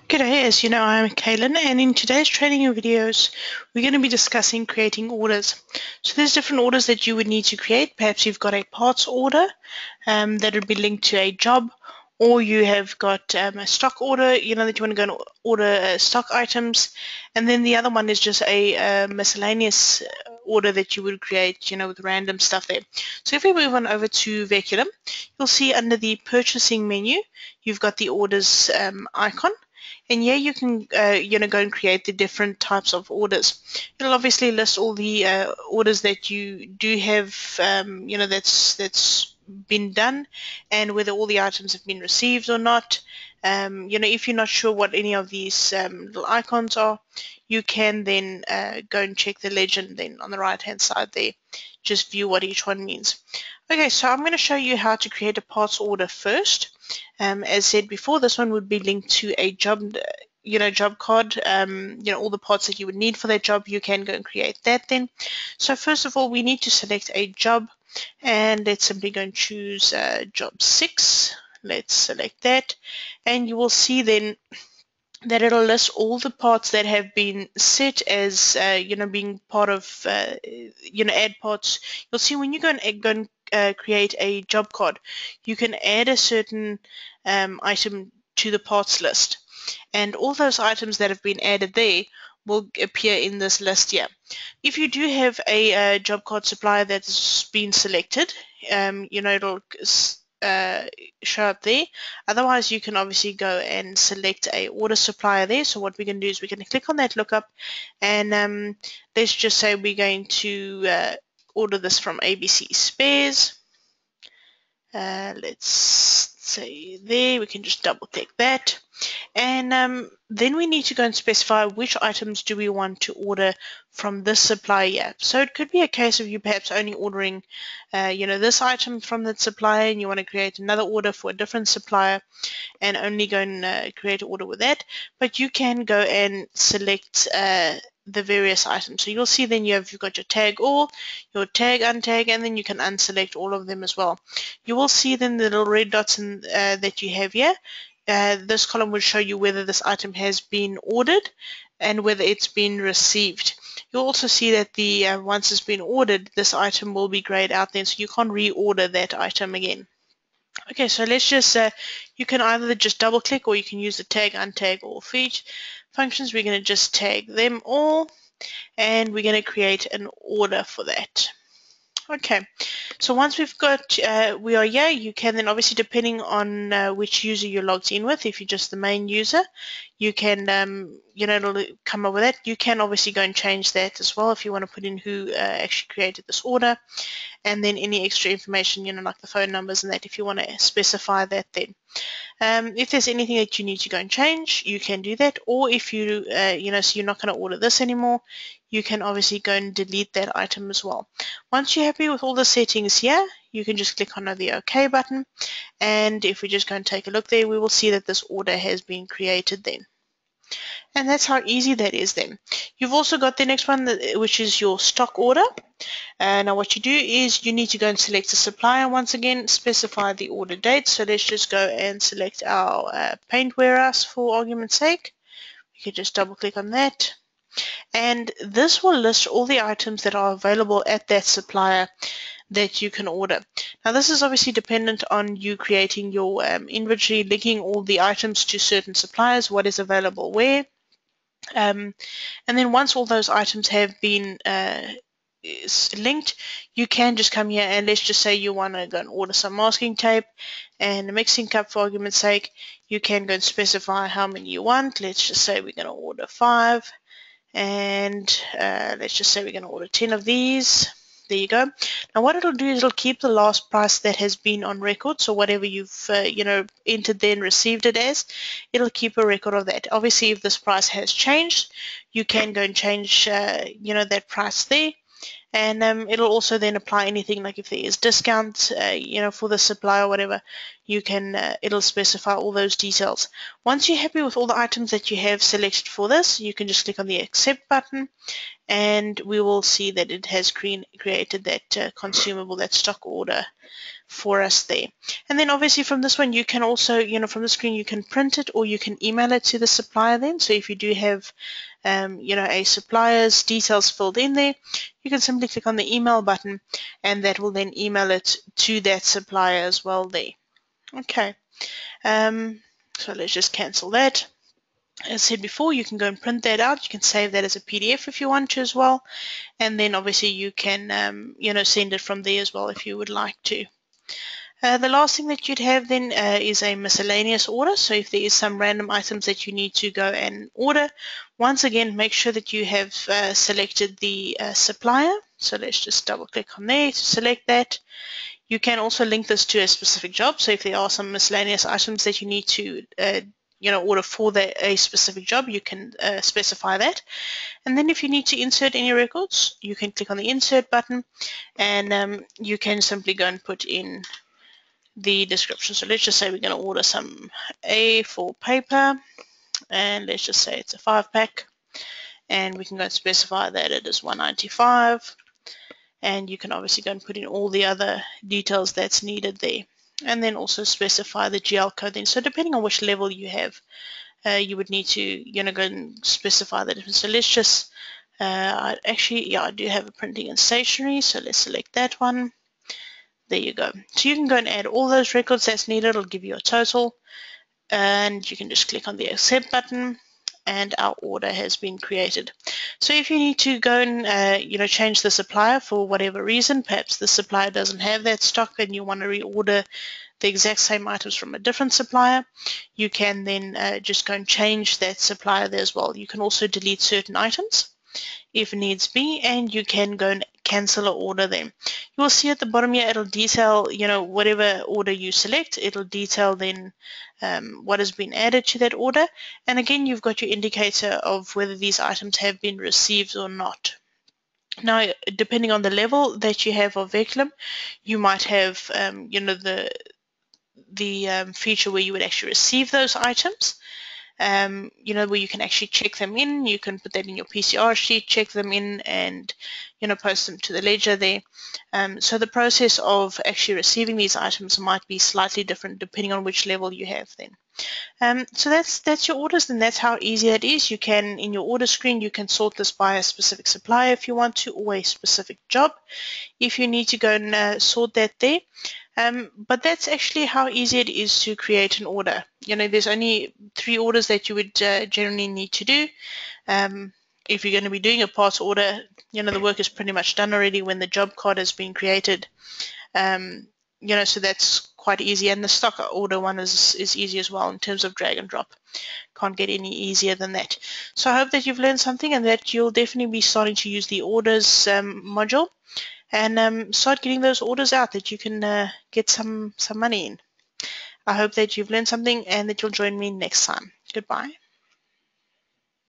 G'day, as you know, I'm Kaylin, and in today's training and videos, we're going to be discussing creating orders. So there's different orders that you would need to create. Perhaps you've got a parts order that would be linked to a job, or you have got a stock order, that you want to go and order stock items, and then the other one is just a miscellaneous order that you would create, with random stuff there. So if we move on over to Vehiculum, you'll see under the purchasing menu, you've got the orders icon. And here you can, go and create the different types of orders. It'll obviously list all the orders that you do have, that's been done, and whether all the items have been received or not. If you're not sure what any of these little icons are, you can then go and check the legend then on the right-hand side there. Just view what each one means. Okay, so I'm going to show you how to create a parts order first. As said before, this one would be linked to a job, job card, all the parts that you would need for that job, you can go and create that then. So first of all, we need to select a job, and let's simply go and choose job 6. Let's select that, and you will see then that it'll list all the parts that have been set as, being part of, add parts. You'll see when you go and create a job card, you can add a certain item to the parts list, and all those items that have been added there will appear in this list here. If you do have a job card supplier that's been selected, it'll show up there. Otherwise, you can obviously go and select a order supplier there. So what we can do is we can click on that lookup, and let's just say we're going to order this from ABC Spares. Let's say there, we can just double click that, and then we need to go and specify which items do we want to order from this supplier. So it could be a case of you perhaps only ordering this item from that supplier, and you want to create another order for a different supplier and only go and create an order with that. But you can go and select the various items. So you'll see then you've got your tag all, your tag untag, and then you can unselect all of them as well. You will see then the little red dots that you have here. This column will show you whether this item has been ordered and whether it's been received. You'll also see that the once it's been ordered, this item will be grayed out then, so you can't reorder that item again. Okay, so let's just, you can either just double click or you can use the tag, untag, all for each functions. We're going to just tag them all, and we're going to create an order for that. Okay, so once we've got, we are here, you can then obviously, depending on which user you're logged in with, if you're just the main user, you can, it'll come up with that. You can obviously go and change that as well if you want to put in who actually created this order, and then any extra information, like the phone numbers and that, if you want to specify that then. If there's anything that you need to go and change, you can do that, or if you, so you're not going to order this anymore, you can obviously go and delete that item as well. Once you're happy with all the settings here, you can just click on the OK button, and if we just go and take a look there, we will see that this order has been created then. And that's how easy that is then. You've also got the next one, which is your stock order. Now what you do is you need to go and select the supplier once again, specify the order date. So let's just go and select our paint warehouse for argument's sake. You can just double click on that. And this will list all the items that are available at that supplier that you can order. Now this is obviously dependent on you creating your inventory, linking all the items to certain suppliers, what is available where. And then once all those items have been linked, you can just come here and let's just say you want to go and order some masking tape and a mixing cup for argument's sake. You can go and specify how many you want. Let's just say we're going to order 5, and let's just say we're going to order 10 of these. There you go. Now what it'll do is it'll keep the last price that has been on record, so whatever you've entered there and received it as, it'll keep a record of that. Obviously if this price has changed, you can go and change that price there, and it'll also then apply anything like if there is discounts for the supply or whatever, you can it'll specify all those details. Once you're happy with all the items that you have selected for this, you can just click on the accept button, and we will see that it has created that consumable, that stock order for us there. And then obviously from this one you can also, from the screen you can print it or you can email it to the supplier then. So if you do have a supplier's details filled in there, you can simply click on the email button and that will then email it to that supplier as well there. Okay, so let's just cancel that. As I said before, you can go and print that out. You can save that as a PDF if you want to as well. And then obviously you can, send it from there as well if you would like to. The last thing that you'd have then is a miscellaneous order. So if there is some random items that you need to go and order, once again, make sure that you have selected the supplier. So let's just double click on there to select that. You can also link this to a specific job. So if there are some miscellaneous items that you need to order for a specific job, you can specify that. And then if you need to insert any records, you can click on the insert button and you can simply go and put in the description. So let's just say we're going to order some A4 paper and let's just say it's a 5-pack and we can go and specify that it is $1.95 and you can obviously go and put in all the other details that's needed there and then also specify the GL code then. So depending on which level you have, you would need to go and specify the difference. So let's just I do have a printing and stationery, so let's select that one. There you go. So you can go and add all those records that's needed. It'll give you a total and you can just click on the accept button and our order has been created. So if you need to go and change the supplier for whatever reason, perhaps the supplier doesn't have that stock and you want to reorder the exact same items from a different supplier, you can then just go and change that supplier there as well. You can also delete certain items if needs be, and you can go and cancel an order then. You will see at the bottom here it'll detail, whatever order you select, it'll detail then what has been added to that order, and again you've got your indicator of whether these items have been received or not. Now, depending on the level that you have of Veclum, you might have the feature where you would actually receive those items. Where you can actually check them in. You can put that in your PCR sheet, check them in, and post them to the ledger there. So the process of actually receiving these items might be slightly different depending on which level you have then. So that's your orders, and that's how easy it is. You can, in your order screen, you can sort this by a specific supplier if you want to, or a specific job if you need to go and sort that there. But that's actually how easy it is to create an order. There's only 3 orders that you would generally need to do. If you're going to be doing a parts order, the work is pretty much done already when the job card has been created. So that's quite easy, and the stock order one is easy as well in terms of drag and drop. Can't get any easier than that. So I hope that you've learned something and that you'll definitely be starting to use the orders module and start getting those orders out that you can get some money in. I hope that you've learned something and that you'll join me next time. Goodbye.